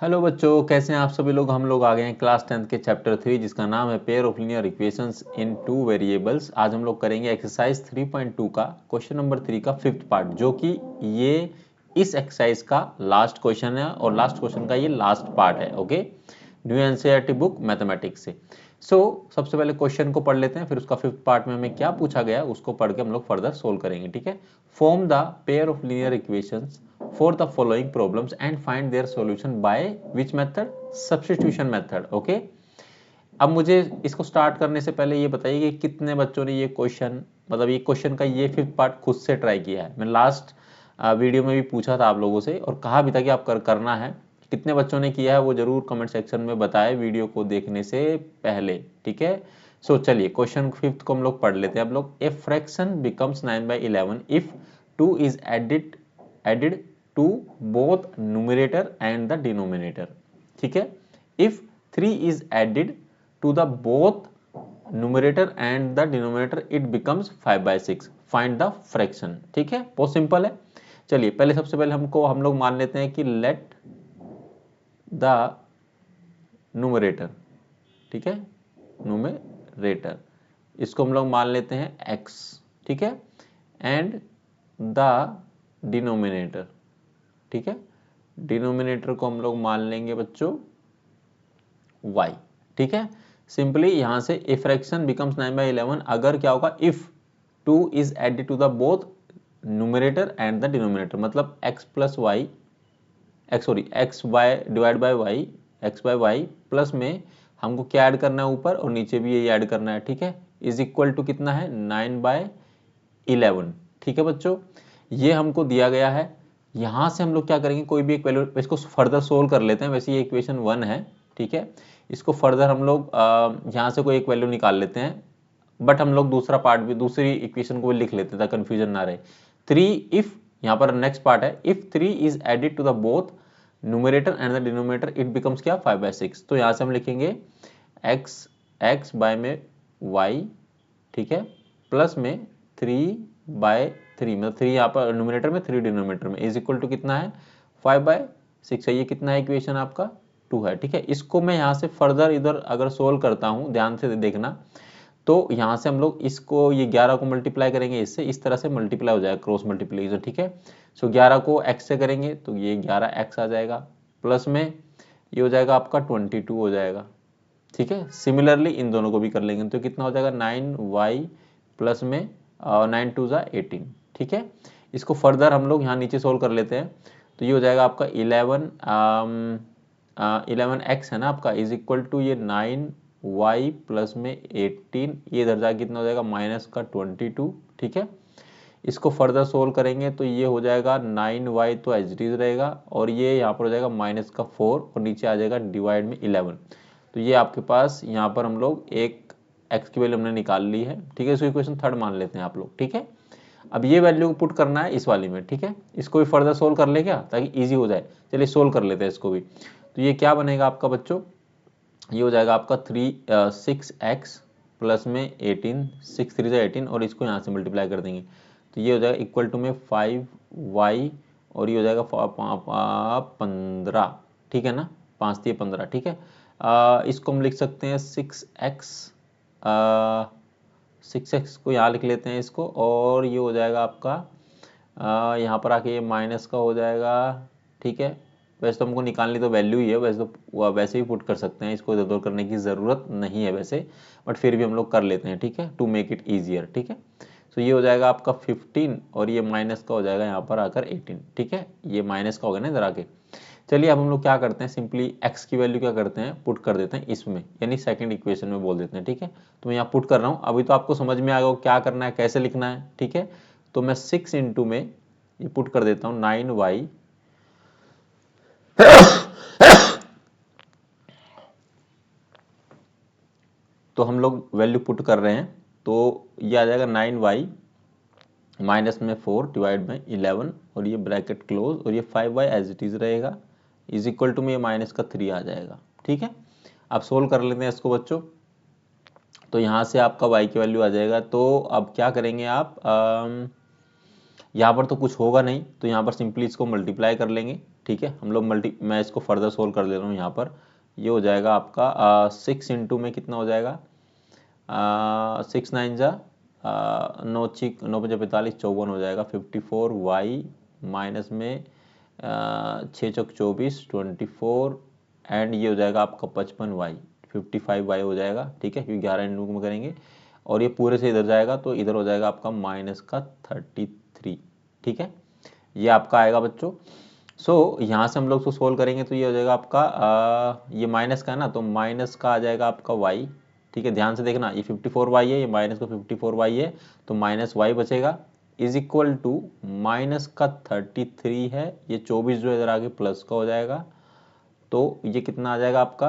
Hello बच्चों, कैसे हैं आप सभी लोग। हम लोग आ गए हैं क्लास 10th के चैप्टर 3 जिसका नाम है pair of linear equations in two variables. आज हम लोग करेंगे एक्सरसाइज 3.2 का क्वेश्चन नंबर 3 का फिफ्थ पार्ट, जो कि ये इस एक्सरसाइज का लास्ट क्वेश्चन है और लास्ट क्वेश्चन का ये लास्ट पार्ट है। Okay, new NCERT book mathematics से। सबसे पहले क्वेश्चन को पढ़ लेते हैं, फिर उसका फिफ्थ पार्ट में हमें क्या पूछा गया उसको पढ़ के हम लोग फर्दर सोल्व करेंगे। ठीक है। Form the pair of linear equations for the following problems and find their solution by which method? Substitution method. Okay. अब मुझे इसको स्टार्ट करने से पहले ये बताइए कि कितने बच्चों ने ये क्वेश्चन, मतलब ये क्वेश्चन का ये फिफ्थ पार्ट खुद से ट्राई किया है। मैं लास्ट वीडियो में भी पूछा था आप लोगों से और कहा भी था कि आप करना है। कितने बच्चों ने किया है वो जरूर कमेंट सेक्शन में बताएं वीडियो को देखने से पहले। ठीक है। चलिए क्वेश्चन फिफ्थ को हम लोग पढ़ लेते हैं। आप लोग, a fraction becomes 9/11 if 2 is added to both numerator and the denominator. ठीक है। if 3 is added to the both numerator and the denominator it becomes 5/6. find the fraction. ठीक है, बहुत सिंपल है। चलिए पहले सबसे पहले हम लोग मान लेते हैं कि let the numerator, ठीक है, numerator इसको हम लोग मान लेते हैं x, ठीक है, and the denominator, ठीक है, डिनोमिनेटर को हम लोग मान लेंगे बच्चों y। ठीक है। सिंपली यहां से ए फ्रैक्शन बिकम्स 9/11 अगर क्या होगा, if 2 is added to the both numerator and the denominator, मतलब x plus y x y divide by y, x by y plus में हमको क्या ऐड करना है ऊपर और नीचे भी ये ऐड करना है। ठीक है। इज इक्वल टू कितना है 9/11। ठीक है बच्चों, ये हमको दिया गया है। यहां से हम लोग क्या करेंगे, कोई भी एक वैल्यू, इसको फर्दर सोल्व कर लेते हैं। वैसे ये इक्वेशन 1 है, ठीक है। इसको फर्दर हम लोग यहां से कोई एक वैल्यू निकाल लेते हैं, बट हम लोग दूसरा पार्ट भी, दूसरी इक्वेशन को भी लिख लेते हैं ताकि कंफ्यूजन ना रहे। 3 इफ, यहां पर नेक्स्ट पार्ट है, if 3 is added to the both numerator and the denominator it becomes क्या 5/6। तो यहां से हम लिखेंगे x बाय में y, ठीक है, प्लस में 3/3, मतलब 3 यहाँ पर न्यूमरेटर में 3 डिनोमिनेटर में, इज इक्वल टू कितना है 5/6 है। ये कितना है इक्वेशन आपका 2 है। ठीक है। इसको मैं यहाँ से फर्दर इधर अगर सोल्व करता हूँ, ध्यान से देखना, तो यहाँ से हम लोग इसको, ये 11 को मल्टीप्लाई करेंगे इससे, इस तरह से मल्टीप्लाई हो जाएगा, क्रॉस मल्टीप्लीकेशन। ठीक है। 11 को x से करेंगे तो ये 11x आ जाएगा, प्लस में ये हो जाएगा आपका 22 हो जाएगा। ठीक है। सिमिलरली इन दोनों को भी कर लेंगे तो कितना हो जाएगा 9y प्लस में 9 2 ज़ा 18। ठीक है। इसको फर्दर हम लोग यहाँ नीचे सोल्व कर लेते हैं तो ये हो जाएगा आपका 11x है ना आपका, इज इक्वल टू ये 9y प्लस में 18, ये इधर जाके कितना हो जाएगा माइनस का 22। ठीक है। इसको फर्दर सोल्व करेंगे तो ये हो जाएगा 9y तो एज इट इज रहेगा, और ये यहाँ पर हो जाएगा माइनस का 4 और नीचे आ जाएगा डिवाइड में 11। तो ये आपके पास यहाँ पर हम लोग एक x की वैल्यू हमने निकाल ली है। ठीक है। इसको इक्वेशन थर्ड मान लेते हैं आप लोग। ठीक है। अब ये वैल्यू को पुट करना है इस वाली में। ठीक है। इसको भी फर्दर सोल्व कर ले क्या, ताकि इजी हो जाए। चलिए सोल्व कर लेते हैं इसको भी। तो ये क्या बनेगा आपका बच्चों, ये हो जाएगा आपका 6x प्लस में 18, 6 3 से 18, और इसको यहाँ से मल्टीप्लाई कर देंगे तो ये हो जाएगा इक्वल टू में 5y, और ये हो जाएगा 15। ठीक है ना, 5 3 15। ठीक है। इसको हम लिख सकते हैं 6x को यहाँ लिख लेते हैं इसको, और ये हो जाएगा आपका यहाँ पर आके ये माइनस का हो जाएगा। ठीक है। वैसे तो हमको निकालनी तो वैल्यू ही है, वैसे तो वैसे ही पुट कर सकते हैं, इसको इधर उधर करने की ज़रूरत नहीं है वैसे, बट फिर भी हम लोग कर लेते हैं। ठीक है, टू मेक इट ईजियर। ठीक है। ये हो जाएगा आपका 15, और ये माइनस का हो जाएगा यहाँ पर आकर 18। ठीक है, ये माइनस का होगा ना इधर आके। चलिए अब हम लोग क्या करते हैं, सिंपली x की वैल्यू क्या करते हैं, पुट कर देते हैं इसमें, यानी सेकंड इक्वेशन में बोल देते हैं। ठीक है। तो मैं यहाँ पुट कर रहा हूँ, अभी तो आपको समझ में आ गया क्या करना है, कैसे लिखना है। ठीक है। तो मैं 6 इंटू में ये पुट कर देता हूँ 9y तो हम लोग वैल्यू पुट कर रहे हैं तो ये आ जाएगा 9y माइनस में 4 डिवाइड बाई 11, और ये ब्रैकेट क्लोज, और ये 5y एज इट इज रहेगा, इज इक्वल टू में ये माइनस का 3 आ जाएगा। ठीक है। अब सोल्व कर लेते हैं इसको बच्चों। तो यहाँ से आपका y की वैल्यू आ जाएगा। तो अब क्या करेंगे आप, यहाँ पर तो कुछ होगा नहीं, तो यहाँ पर सिंपली इसको मल्टीप्लाई कर लेंगे, ठीक है। हम लोग मैं इसको फर्दर सोल्व कर ले रहा हूँ। यहाँ पर ये हो जाएगा आपका 6 इंटू में कितना हो जाएगा, 6 9 जा 9 6 9 5 45 54 हो जाएगा। 54y माइनस में 6 चौक 24 24 एंड ये हो जाएगा आपका 55y 55y हो जाएगा, ठीक है, क्योंकि 11 इंटू में करेंगे और ये पूरे से इधर जाएगा तो इधर हो जाएगा आपका माइनस का 33, ठीक है। ये आपका आएगा बच्चों। सो यहाँ से हम लोग उसको सोल्व करेंगे तो ये हो जाएगा आपका ये माइनस का है ना, तो माइनस का आ जाएगा आपका y, ठीक है। ध्यान से देखना, ये 54y है, ये माइनस का 54y है, तो माइनस y बचेगा इज इक्वल टू माइनस का 33 है, ये 24 जो इधर आगे प्लस का हो जाएगा, तो ये कितना आ जाएगा आपका,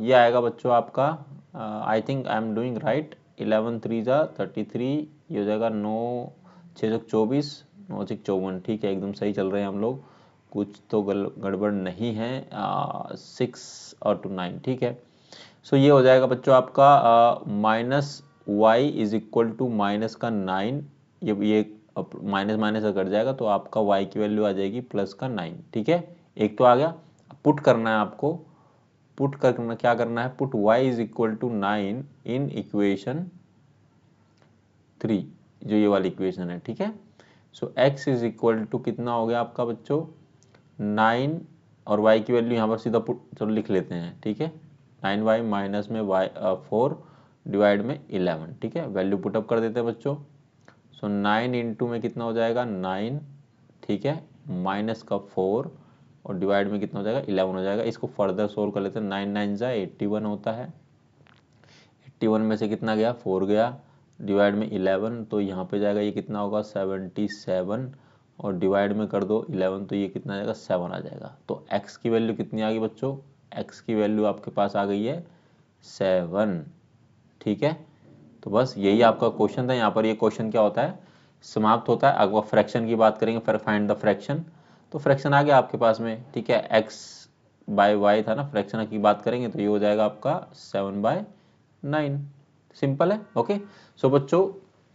ये आएगा बच्चों आपका, I think I am doing right, 11 3 जा 33, ये हो जाएगा 9 6 24 9 6 54, ठीक है, एकदम सही चल रहे हैं हम लोग, कुछ तो गड़बड़ नहीं है। 6 और 2 9, ठीक है। सो ये हो जाएगा बच्चों आपका minus y is equal to minus का 9, ये माइनस माइनस का कट जाएगा तो आपका y की वैल्यू आ जाएगी प्लस का 9, ठीक है। एक तो आ गया, पुट करना है आपको, पुट करना क्या करना है, put y is equal to 9 in equation 3, जो ये वाली इक्वेशन है, ठीक है। So x is equal to कितना हो गया आपका बच्चों 9 और y की वैल्यू यहाँ पर सीधा पुट चलो लिख लेते हैं, ठीक है। 9y माइनस में y 4 डिवाइड में 11, ठीक है, वैल्यू पुटअप कर देते हैं बच्चों। सो 9 इंटू में कितना हो जाएगा 9, ठीक है, माइनस का 4 और डिवाइड में कितना हो जाएगा 11 हो जाएगा। इसको फर्दर सोल्व कर लेते हैं, 9 9 जा 81 होता है, 81 में से कितना गया 4 गया, डिवाइड में 11 तो यहाँ पे जाएगा ये कितना होगा 77 और डिवाइड में कर दो 11 तो ये कितना आ जाएगा 7 आ जाएगा। तो x की वैल्यू कितनी आ गई बच्चों, x की वैल्यू आपके पास आ गई है 7, ठीक है। तो बस यही आपका क्वेश्चन था। यहाँ पर ये क्वेश्चन क्या होता है, समाप्त होता है। अगर फ्रैक्शन की बात करेंगे, फिर फाइंड द फ्रैक्शन, तो फ्रैक्शन आ गया आपके पास में, ठीक है, x बाय वाई था ना, फ्रैक्शन की बात करेंगे तो ये हो जाएगा आपका 7/9, सिंपल है। ओके, सो बच्चों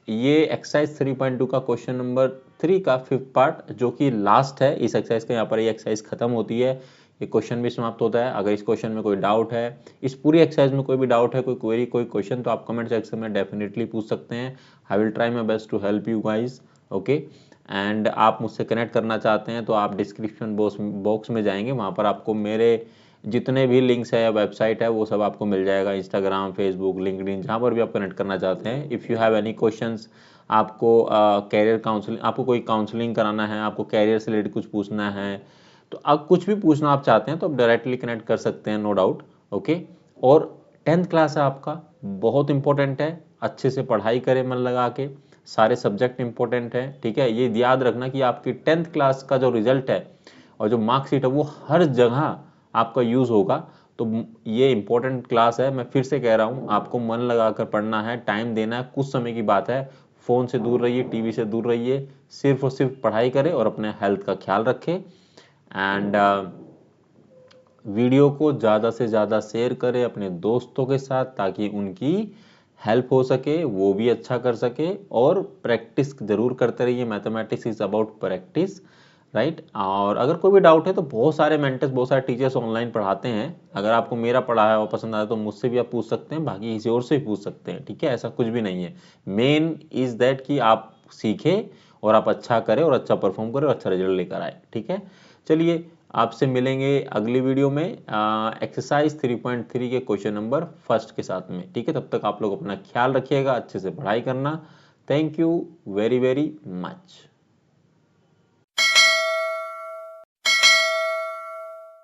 ये एक्सरसाइज 3.2 का क्वेश्चन नंबर 3 का 5th पार्ट जो कि लास्ट है इस एक्सरसाइज का, यहाँ पर ये एक्सरसाइज खत्म होती है, ये क्वेश्चन भी समाप्त होता है। अगर इस क्वेश्चन में कोई डाउट है, इस पूरी एक्सरसाइज में कोई भी डाउट है, कोई क्वेरी कोई क्वेश्चन, तो आप कमेंट सेक्शन में डेफिनेटली पूछ सकते हैं। I will try my best to help you guys, okay. And आप मुझसे कनेक्ट करना चाहते हैं तो आप डिस्क्रिप्शन बॉक्स में जाएंगे, वहाँ पर आपको मेरे जितने भी लिंक्स है या वेबसाइट है वो सब आपको मिल जाएगा, इंस्टाग्राम फेसबुक लिंक्डइन, जहाँ पर भी आप कनेक्ट करना चाहते हैं। If you have any questions, आपको कैरियर काउंसलिंग, आपको कोई काउंसलिंग कराना है, आपको कैरियर से रिलेटेड कुछ पूछना है, तो अब कुछ भी पूछना आप चाहते हैं तो आप डायरेक्टली कनेक्ट कर सकते हैं, नो डाउट, ओके। और 10th क्लास है आपका, बहुत इंपॉर्टेंट है, अच्छे से पढ़ाई करें मन लगा के, सारे सब्जेक्ट इंपॉर्टेंट है, ठीक है। ये याद रखना कि आपकी 10th क्लास का जो रिजल्ट है और जो मार्कशीट है वो हर जगह आपका यूज होगा। तो ये इंपॉर्टेंट क्लास है, मैं फिर से कह रहा हूँ, आपको मन लगाकर पढ़ना है, टाइम देना है, कुछ समय की बात है, फोन से दूर रहिए, टीवी से दूर रहिए, सिर्फ और सिर्फ पढ़ाई करें और अपने हेल्थ का ख्याल रखें। एंड वीडियो को ज़्यादा से ज़्यादा शेयर करें अपने दोस्तों के साथ ताकि उनकी हेल्प हो सके, वो भी अच्छा कर सके। और प्रैक्टिस ज़रूर करते रहिए, mathematics is about practice, right. और अगर कोई भी डाउट है तो बहुत सारे मेंटर्स, बहुत सारे टीचर्स ऑनलाइन पढ़ाते हैं, अगर आपको मेरा पढ़ाया और पसंद आया तो मुझसे भी आप पूछ सकते हैं, बाकी किसी और से भी पूछ सकते हैं, ठीक है, ऐसा कुछ भी नहीं है। मेन इज़ दैट कि आप सीखें और आप अच्छा करें और अच्छा परफॉर्म करें और अच्छा रिजल्ट लेकर आए, ठीक है। चलिए आपसे मिलेंगे अगली वीडियो में एक्सरसाइज 3.3 के क्वेश्चन नंबर 1 के साथ में, ठीक है। तब तक आप लोग अपना ख्याल रखिएगा, अच्छे से पढ़ाई करना। Thank you very very much.